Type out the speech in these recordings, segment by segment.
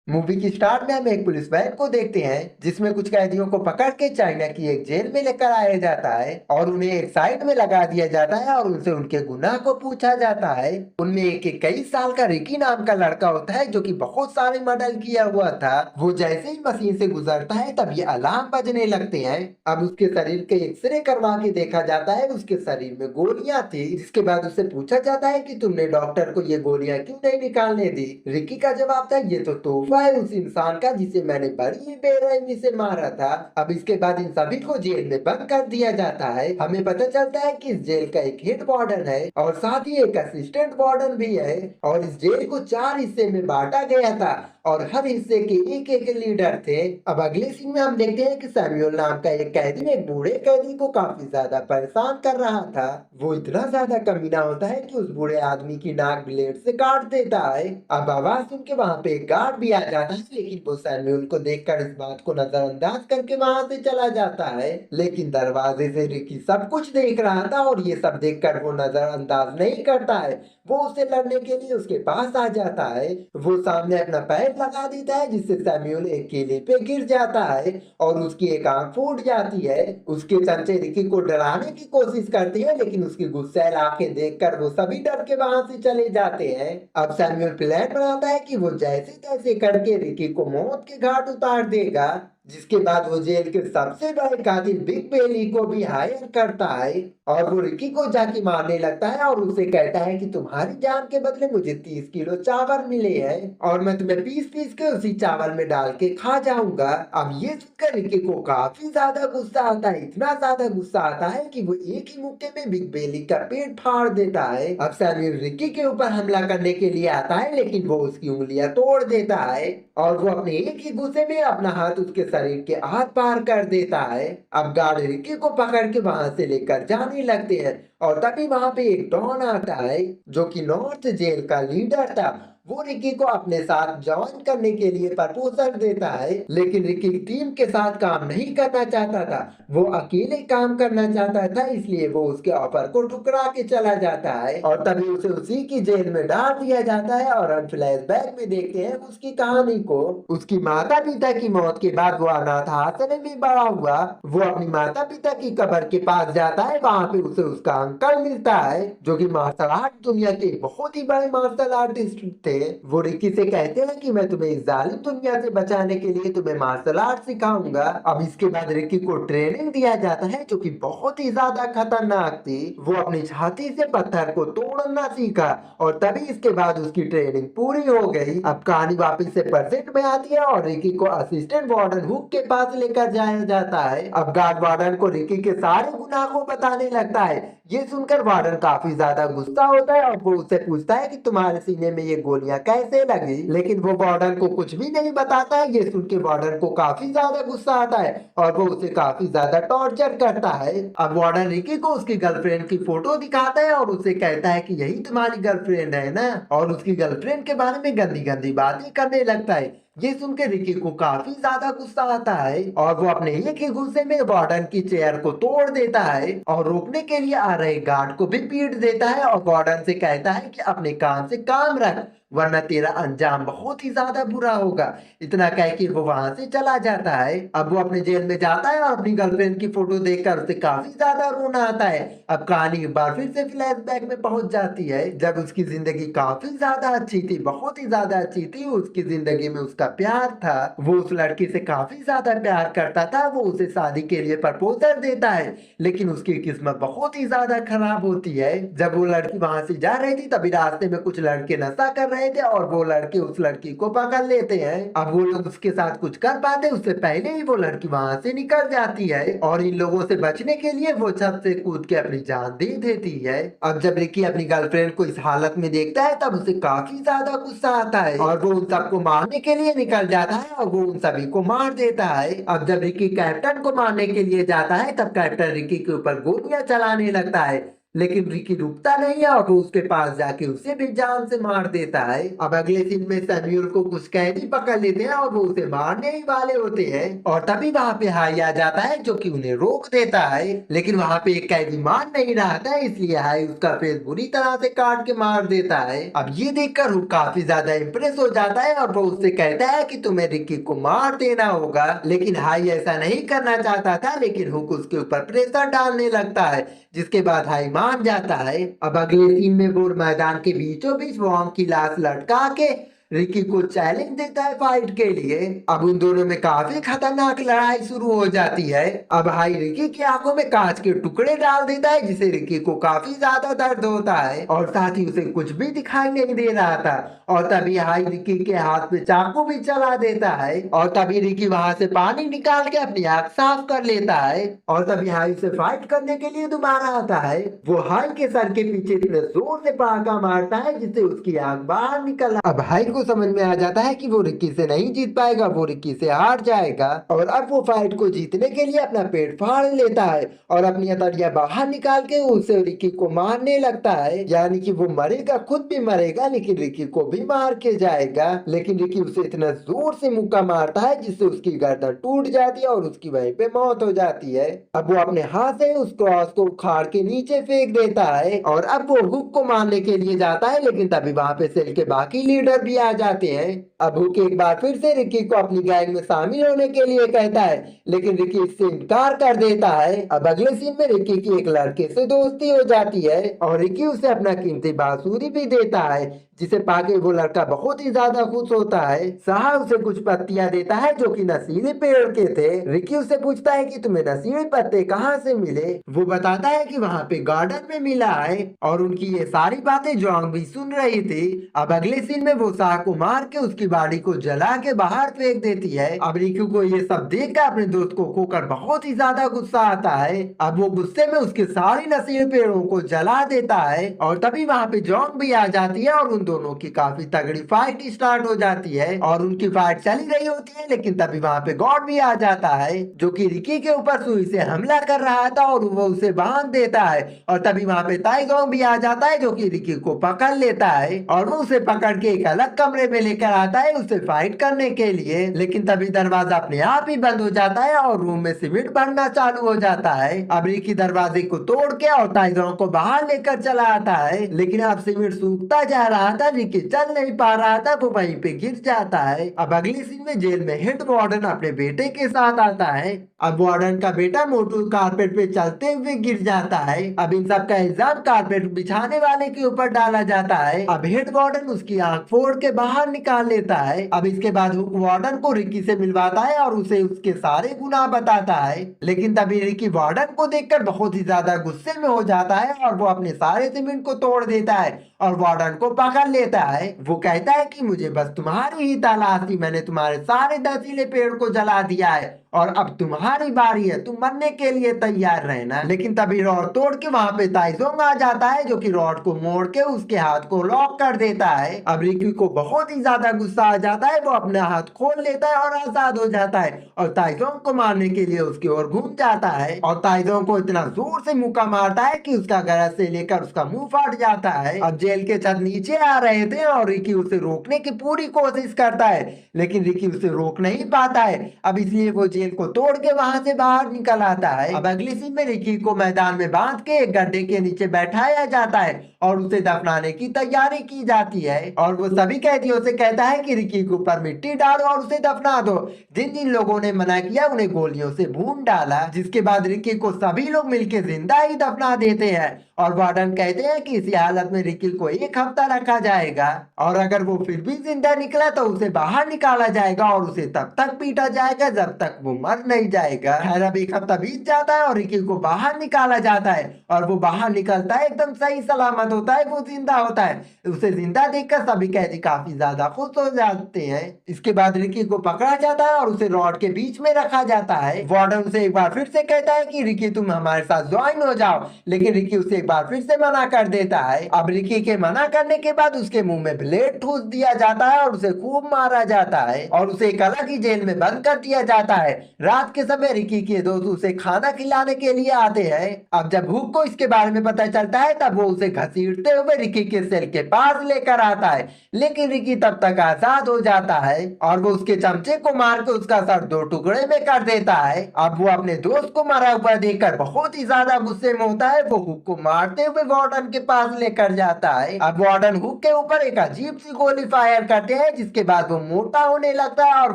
Movie की start में हम एक पुलिस वैन को देखते हैं जिसमें कुछ कैदियों को पकड़ के चाइना की एक जेल में लेकर आया जाता है और उन्हें एक साइड में लगा दिया जाता है और उनसे उनके गुनाह को पूछा जाता है। उनमें एक 21 साल का रिकी नाम का लड़का होता है जो कि बहुत सारे मर्डर किया हुआ था। वो जैसे ही मशीन से गुजरता है तब ये अलार्म बजने लगते हैं। अब उसके शरीर के एक्सरे करवा के देखा जाता है, उसके शरीर में गोलियां थी। जिसके बाद उससे पूछा जाता है कि तुमने डॉक्टर को ये गोलियां क्यों नहीं निकालने दी। रिकी का जवाब था, ये तो तोहफा है उस इंसान का जिसे मैंने बड़ी ही बेरहमी से मारा था। अब इसके बाद इन सभी को जेल में बंद कर दिया जाता है। हमें पता चलता है कि इस जेल का एक हेड वार्डन है और साथ ही एक असिस्टेंट वार्डन भी है और इस जेल को 4 हिस्से में बांटा गया था और हर हिस्से के एक एक लीडर थे। अब अगले सीन में हम देखते हैं कि सैमुअल नाम का एक कैदी एक बूढ़े कैदी को काफी ज्यादा परेशान कर रहा था। वो इतना ज्यादा कमीना होता है कि उस बूढ़े आदमी की नाक ब्लेड से काट देता है। अब आवाज सुन के वहां पे एक गार्ड भी आ जाता है, लेकिन वो सैमुअल को देखकर इस बात को नजरअंदाज करके वहां से चला जाता है। लेकिन दरवाजे से रिकी सब कुछ देख रहा था और ये सब देखकर वो नजरअंदाज नहीं करता है। वो उससे लड़ने के लिए उसके पास आ जाता है। वो सामने अपना पैर लगा देता है जिससे सैमुअल एक केले पे गिर जाता है और उसकी एक आंख फूट जाती है। उसके चमचे रिकी को डराने की कोशिश करते हैं, लेकिन उसकी गुस्सैल आंखें देखकर वो सभी डर के वहां से चले जाते हैं। अब सैमुअल प्लान बनाता है कि वो जैसे तैसे करके रिकी को मौत के घाट उतार देगा। जिसके बाद वो जेल के सबसे बड़े कातिल बिग बेली को भी हायर करता है और वो रिकी को जाके मारने लगता है और उसे कहता है कि तुम्हारी जान के बदले मुझे 30 किलो चावल मिले हैं और मैं तुम्हें पीस पीस के उसी चावल में डाल के खा जाऊंगा। अब ये सुनकर रिकी को काफी ज्यादा गुस्सा आता है, इतना ज्यादा गुस्सा आता है कि वो एक ही मुक्के में बिग बेली का पेट फाड़ देता है। अब सैमुअल रिकी के ऊपर हमला करने के लिए आता है, लेकिन वो उसकी उंगलियां तोड़ देता है और वो अपने एक ही गुस्से में अपना हाथ उसके शरीर के हाथ पार कर देता है। अब गार्ड रिकी को पकड़ के वहां से लेकर जाने लगते हैं और तभी वहां पे एक डॉन आता है जो कि नॉर्थ जेल का लीडर था। वो रिकी को अपने साथ ज्वाइन करने के लिए प्रपोजल देता है, लेकिन रिकी टीम के साथ काम नहीं करना चाहता था। वो अकेले काम करना चाहता था, इसलिए वो उसके ऑफर को ठुकरा के चला जाता है और तभी उसे उसी की जेल में डाल दिया जाता है। और हम फ्लैशबैक में देखते हैं उसकी कहानी को। उसकी माता पिता की मौत के बाद वो अनाथ आश्रम में बड़ा हुआ। वो अपनी माता पिता की कब्र के पास जाता है, वहां पे उसे उसका अंकल मिलता है जो कि मार्शल आर्ट दुनिया के बहुत ही बड़े मार्शल आर्टिस्ट थे। वो रिकी से कहते हैं कि मैं तुम्हें इस जालिम दुनिया से बचाने के लिए तुम्हें मार्शल आर्ट सिखाऊंगा। अब इसके बाद रिकी को ट्रेनिंग दिया जाता है जो कि बहुत ही ज्यादा खतरनाक थी। वो अपनी छाती से पत्थर को तोड़ना सीखा और तभी इसके बाद उसकी ट्रेनिंग पूरी हो गई। अब कहानी वापस से प्रेजेंट में आती है और रिकी को असिस्टेंट वार्डन हुक के पास लेकर जाया जाता है। अब गार्ड वार्डन को रिकी के सारे गुनाह को बताने लगता है। ये सुनकर वार्डन काफी ज्यादा गुस्सा होता है और वो उससे पूछता है कि तुम्हारे सीने में ये गोलियां कैसे लगी, लेकिन वो वार्डन को कुछ भी नहीं बताता है। ये सुन के वार्डन को काफी ज्यादा गुस्सा आता है और वो उसे काफी ज्यादा टॉर्चर करता है। अब वार्डन रिकी को उसकी गर्लफ्रेंड की फोटो दिखाता है और उसे कहता है कि यही तुम्हारी गर्लफ्रेंड है ना, और उसकी गर्लफ्रेंड के बारे में गंदी गंदी बातें करने लगता है। ये सुन के रिकी को काफी ज्यादा गुस्सा आता है और वो अपने एक ही गुस्से में वार्डन की चेयर को तोड़ देता है और रोकने के लिए आ रहे गार्ड को भी पीट देता है और वार्डन से कहता है कि अपने काम से काम रख वरना तेरा अंजाम बहुत ही ज्यादा बुरा होगा। इतना कह के वो वहां से चला जाता है। अब वो अपने जेल में जाता है और अपनी गर्लफ्रेंड की फोटो देखकर उसे काफी ज्यादा रोना आता है। अब कहानी एक बार फिर से फ्लैशबैक में पहुंच जाती है जब उसकी जिंदगी काफी ज्यादा अच्छी थी, बहुत ही ज्यादा अच्छी थी। उसकी जिंदगी में उसका प्यार था, वो उस लड़की से काफी ज्यादा प्यार करता था। वो उसे शादी के लिए प्रपोजल देता है, लेकिन उसकी किस्मत बहुत ही ज्यादा खराब होती है। जब वो लड़की वहां से जा रही थी तभी रास्ते में कुछ लड़के नशा कर रहे थे और वो लड़के उस लड़की को पकड़ लेते हैं। अब वो लोग उसके साथ कुछ कर पाते उससे पहले ही वो लड़की वहां से निकल जाती है और इन लोगों से बचने के लिए वो छत से कूद के अपनी जान दे देती है। अब जब रिकी अपनी गर्लफ्रेंड को इस हालत में देखता है तब उसे काफी ज्यादा गुस्सा आता है और वो उन सबको मारने के लिए निकल जाता है और वो उन सभी को मार देता है। अब जब रिकी कैप्टन को मारने के लिए जाता है तब कैप्टन रिकी के ऊपर गोलियां चलाने लगता है, लेकिन रिकी रुकता नहीं है और वो उसके पास जाके उसे भी जान से मार देता है। अब अगले सीन में सैम्यूल को कुछ कैदी पकड़ लेते हैं और वो उसे मारने ही वाले होते हैं और तभी वहां पे हाई आ जाता है जो कि उन्हें रोक देता है, लेकिन वहां पे एक कैदी मान नहीं रहा था, इसलिए हाई उसका फेस बुरी तरह से काट के मार देता है। अब ये देखकर हुक काफी ज्यादा इम्प्रेस हो जाता है और वो उससे कहता है कि तुम्हें रिकी को मार देना होगा, लेकिन हाई ऐसा नहीं करना चाहता था, लेकिन हुक उसके ऊपर प्रेशर डालने लगता है, जिसके बाद हाई मान जाता है। अब अगले सीन में वो मैदान के बीचों बीच वॉन्ग की लाश लटका के रिकी को चैलेंज देता है फाइट के लिए। अब उन दोनों में काफी खतरनाक लड़ाई शुरू हो जाती है। अब हाई रिकी की आंखों में कांच के टुकड़े डाल देता है, जिससे रिकी को काफी ज्यादा दर्द होता है और साथ ही उसे कुछ भी दिखाई नहीं दे रहा था। और तभी हाई रिकी के हाथ पे चाकू भी चला देता है और तभी रिकी वहां से पानी निकाल के अपनी आंख साफ कर लेता है और तभी हाई से फाइट करने के लिए दोबारा आता है। वो हाई के सर के पीछे इतने जोर से पड़ाका मारता है जिससे उसकी आंख बाहर निकल। अब हाई को समझ में आ जाता है कि वो रिकी से नहीं जीत पाएगा, वो रिकी से हार जाएगा और अब वो फाइट को जीतने के लिए अपना पेट फाड़ लेता है और अपनी हथेलियां बाहर निकाल के उसे रिकी को मारने लगता है। यानी कि वो मरेगा, खुद भी मरेगा, लेकिन रिकी को भी मार के जाएगा। लेकिन रिकी उसे इतना जोर से मुक्का मारता है जिससे उसकी गर्दन टूट जाती है और उसकी वहीं पे मौत हो जाती है। अब वो अपने हाथ से उस क्रॉस को उखाड़ के नीचे फेंक देता है और अब वो हुक को मारने के लिए जाता है, लेकिन तभी वहां पे सेल के बाकी लीडर भी आ जाते हैं। अब हुक एक बार फिर से रिकी को अपनी गैंग में शामिल होने के लिए कहता है, लेकिन रिकी इससे इनकार कर देता है। अब अगले सीन में रिकी की एक लड़के से दोस्ती हो जाती है और रिकी उसे अपना कीमती बांसुरी भी देता है, जिसे पाके वो लड़का बहुत ही ज्यादा खुश होता है। साहा उसे कुछ पत्तियां देता है जो कि नशीले पेड़ के थे। रिकी उससे पूछता है कि तुम्हें नशीले पत्ते कहाँ से मिले। वो बताता है कि वहाँ पे गार्डन में मिला है और उनकी ये सारी बातें जोंग भी सुन रही थी। अब अगले सीन में वो साहा को मार के उसकी बॉडी को जला के बाहर फेंक देती है। अब रिकी को ये सब देख कर अपने दोस्त को खोकर बहुत ही ज्यादा गुस्सा आता है। अब वो गुस्से में उसके सारे नशीले पेड़ों को जला देता है और तभी वहाँ पे जोंग भी आ जाती है और दोनों की काफी तगड़ी फाइट स्टार्ट हो जाती है और उनकी फाइट चली रही होती है, लेकिन तभी वहां पे गॉड भी आ जाता है जो कि रिकी के ऊपर सुई से हमला कर रहा था और वो उसे बांध देता है और तभी वहां पे ताइगोंग भी आ जाता है जो कि रिकी को पकड़ लेता है और वो उसे पकड़ के एक अलग कमरे में लेकर आता है उससे फाइट करने के लिए। लेकिन तभी दरवाजा अपने आप ही बंद हो जाता है और रूम में सीमेंट भरना चालू हो जाता है। अब रिकी दरवाजे को तोड़ के और ताइगोंग को बाहर लेकर चला आता है, लेकिन अब सीमेंट सूखता जा रहा था, रिकी चल नहीं पा रहा था, वो वहीं पे गिर जाता है। अब अगली सीन में जेल में हेड वार्डन अपने बेटे के साथ आता है। अब वार्डन का बेटा मोटू कारपेट पे चलते हुए गिर जाता है। अब इन सब का इल्जाम कारपेट बिछाने वाले के ऊपर डाला जाता है। अब हेड वार्डन उसकी आंख फोड़ के बाहर निकाल लेता है। अब इसके बाद हुक वार्डन को रिकी से मिलवाता है और उसे उसके सारे गुनाह बताता है, लेकिन तभी रिकी वार्डन को देखकर बहुत ही ज्यादा गुस्से में हो जाता है और वो अपने सारे सीमेंट को तोड़ देता है और वार्डन को पकड़ लेता है। वो कहता है कि मुझे बस तुम्हारी ही तलाश थी, मैंने तुम्हारे सारे नशीले पेड़ को जला दिया है और अब तुम्हारी बारी है, तुम मरने के लिए तैयार रहना। लेकिन तभी रॉड तोड़ के वहां पे ताइजोंग आ जाता है जो कि रॉड को मोड़ के उसके हाथ को लॉक कर देता है। अब रिकी को बहुत ही ज्यादा गुस्सा आ जाता है, वो अपना हाथ खोल लेता है और आजाद हो जाता है और ताइजोंग को मारने के लिए उसकी ओर घूम जाता है और ताइजोंग को इतना जोर से मुक्का मारता है कि उसका गला से लेकर उसका मुंह फाट जाता है। अब जेल के छत नीचे आ रहे थे और रिकी उसे रोकने की पूरी कोशिश करता है, लेकिन रिकी उसे रोक नहीं पाता है। अब इसलिए वो जेल को तोड़ के वहां से बाहर निकल आता है। अब अगली सीन में रिकी को मैदान में बांध के एक गड्ढे के नीचे बैठाया जाता है और उसे दफनाने की तैयारी की जाती है और वो सभी कैदियों से कहता है कि रिकी के ऊपर मिट्टी डालो और उसे दफना दो। जिन जिन लोगों ने मना किया उन्हें गोलियों से भून डाला, जिसके बाद रिकी को सभी लोग मिलकर जिंदा ही दफना देते हैं और वार्डन कहते हैं कि इसी हालत में रिकी को एक हफ्ता रखा जाएगा और अगर वो फिर भी जिंदा निकला तो उसे बाहर निकाला जाएगा और उसे तब तक पीटा जाएगा जब तक वो मर नहीं जाएगा। खैर अब एक हफ्ता बीत जाता है और रिकी को बाहर निकाला जाता है और वो बाहर निकलता है, एकदम सही सलामत होता है, वो जिंदा होता है। उसे जिंदा देखकर सभी कैदी काफी ज्यादा खुश हो जाते हैं। इसके बाद रिकी को पकड़ा जाता है और उसे रॉड के बीच में रखा जाता है। वार्डन उसे एक बार फिर से कहता है कि रिकी तुम हमारे साथ ज्वाइन हो जाओ, लेकिन रिकी उसे एक बार फिर से मना कर देता है। अब रिकी के मना करने के बाद उसके मुंह में ब्लेड ठूस दिया जाता है और उसे खूब मारा जाता है और उसे एक अलग ही जेल में बंद कर दिया जाता है रात के समय रिकी के दोस्त उसे खाना खिलाने के लिए आते हैं। अब जब हुक को इसके बारे में पता चलता है तब वो उसे घसीटते हुए रिकी के सेल के पास लेकर आता है, लेकिन रिकी तब तक आजाद हो जाता है और वो उसके चमचे को मार के उसका सर 2 टुकड़े में कर देता है। अब वो अपने दोस्त को मरा हुआ देखकर बहुत ही ज्यादा गुस्से में होता है। वो हुक को मारते हुए वार्डन के पास लेकर जाता है। अब वार्डन हुक के ऊपर एक अजीब सी गोली फायर करते हैं, जिसके बाद वो मोटा होने लगता है और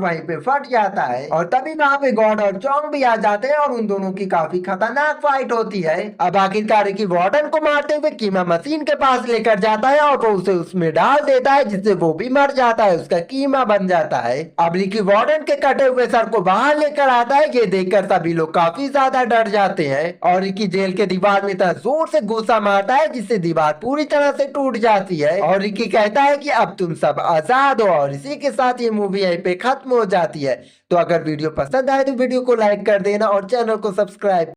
वहीं पे फट जाता है। और तभी वहाँ पे गॉड और चोंग भी आ जाते हैं और उन दोनों की काफी खतरनाक फाइट होती है। अब आखिरकार रिकी वार्डन को मारते हुए कीमा मशीन के पास लेकर जाता है और वो उसे उसमें डाल देता है, जिससे वो भी मर जाता है, उसका कीमा बन जाता है। अब रिकी वार्डन के कटे हुए सर को बाहर लेकर आता है। ये देखकर सभी लोग काफी ज्यादा डर जाते हैं और रिकी जेल के दीवार में इतना जोर से घुसा मारता है जिससे दीवार पूरी तरह से टूट जाती है। और रिकी कहता है कि अब तुम सब आजाद हो। और इसी के साथ ये मूवी यहीं पे खत्म हो जाती है। तो अगर वीडियो पसंद आए तो वीडियो को लाइक कर देना और चैनल को सब्सक्राइब